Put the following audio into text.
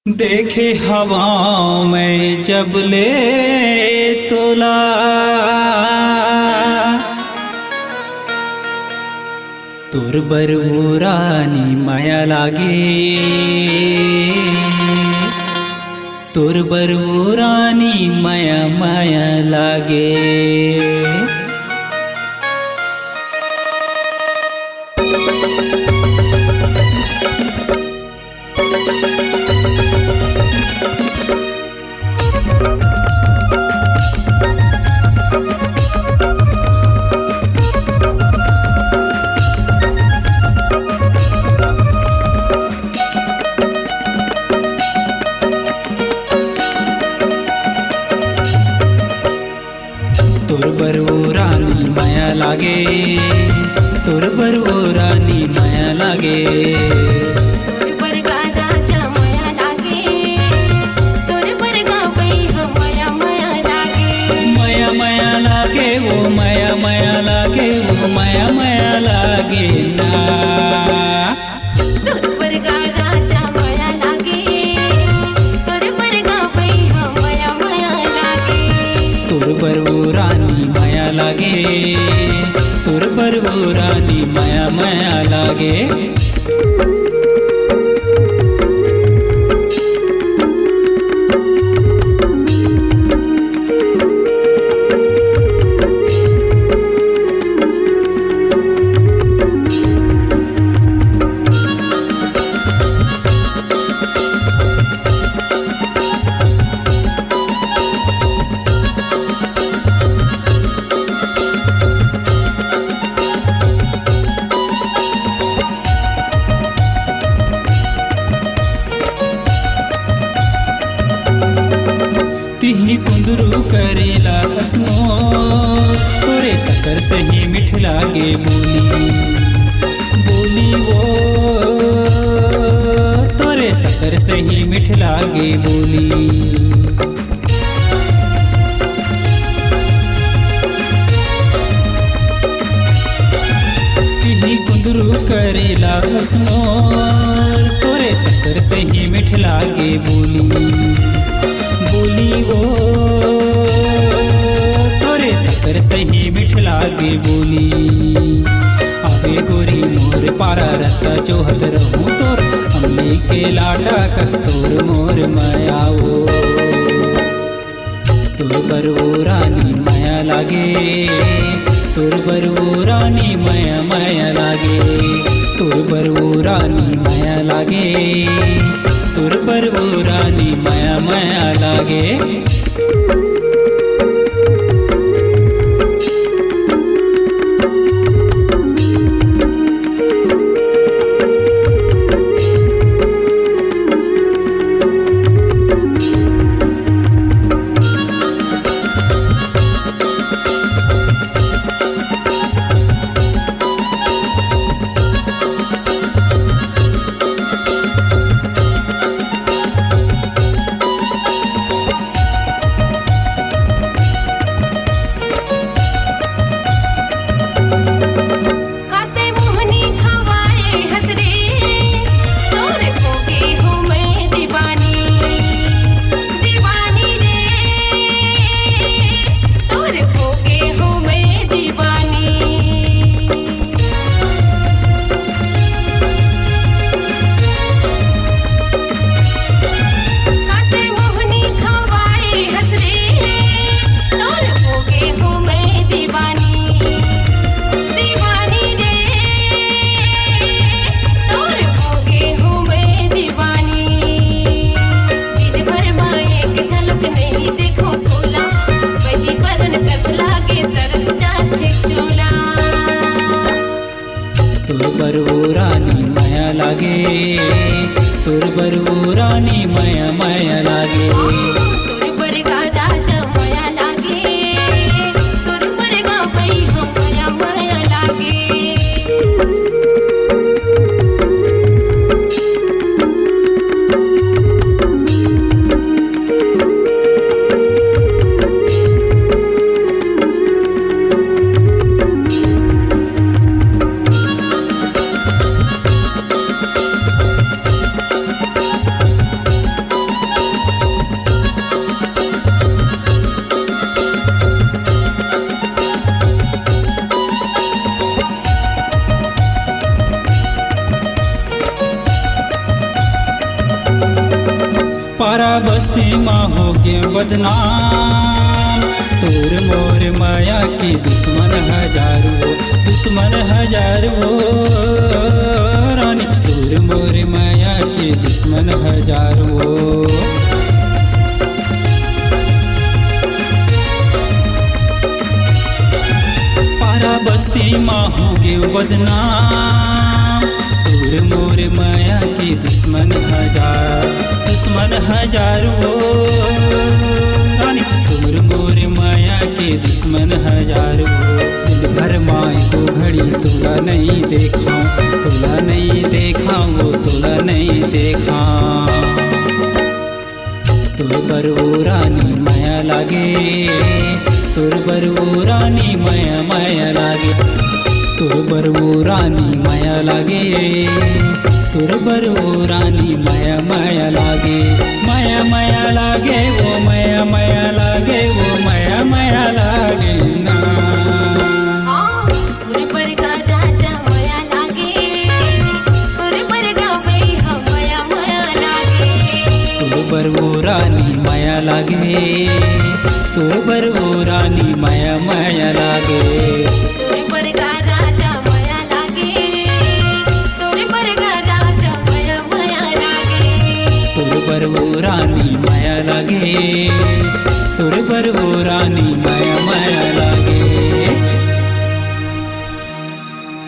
देखे हवाओं में जब ले तोला तुर बर वो रानी माया लागे, तुर बर वो रानी माया माया लागे। तुर बर वो रानी माया लागे, तुर बर वो रानी माया लागे। तुर बर का राजा माया लागे, तुर बर का बैहा माया माया लागे। माया माया लागे वो माया माया लागे वो माया माया लागे ना। तुर बर का राजा माया लागे, तुर बर का बैहा माया माया लागे। तुर बर वो रानी माया लागे, तुर बर वो रानी माया माया लागे। तिही कुंदरू करेला असमोर, तोरे सकर से ही मिठ लागे बोली, बोली वो तोरे सकर से ही मिठ लागे बोली। तिही कुंदरू करेला असमोर, तोरे सकर से ही मिठ लागे बोली, बोली वो तोरे सकर सही मिठ लागे बोली। आगे गोरी मोर पारा रास्ता जोहत रहूं तोर, अमली के लाडा कस्तूर मोर मायाओ। तुर बर वो रानी माया लागे, तुर बर वो रानी माया माया लागे। तुर बर वो रानी माया लागे, तुर बर वो रानी माया माया लागे। तुर बर वो रानी माया लागे, तुर बर वो रानी माया माया लागे। तुर बर का राजा माया लागे, तुर बर का बैहा माया माया लागे। पारा बस्ती माँ हो गे बदनाम, तोर मोर माया की दुश्मन हजारों रानी, तोर मोर माया की दुश्मन हजारों। पारा बस्ती माँ हो गे बदनाम, तोर मोर माया की दुश्मन हजारों रानी, तोर मोर माया के दुश्मन हजारों। दिल भर माए को घड़ी तोला नहीं देखा, तोला नहीं देखा, वो तोला नहीं देखा। तोर पर वो रानी माया लागे, तोर पर वो रानी माया लागे, तोर पर वो रानी माया लागे, तोर पर वो रानी माया लागे, माया लागे, वो माया लागे, वो माया लागे ना। तोर पर का राजा माया लागे, तोर पर का भैया माया लागे। तोर पर वो रानी माया लागे, तोर पर वो रानी माया लागे। तोर पर का राजा माया लागे, तोर पर का राजा माया लागे। तोर पर वो रानी माया लागे, तोर पर वो रानी माया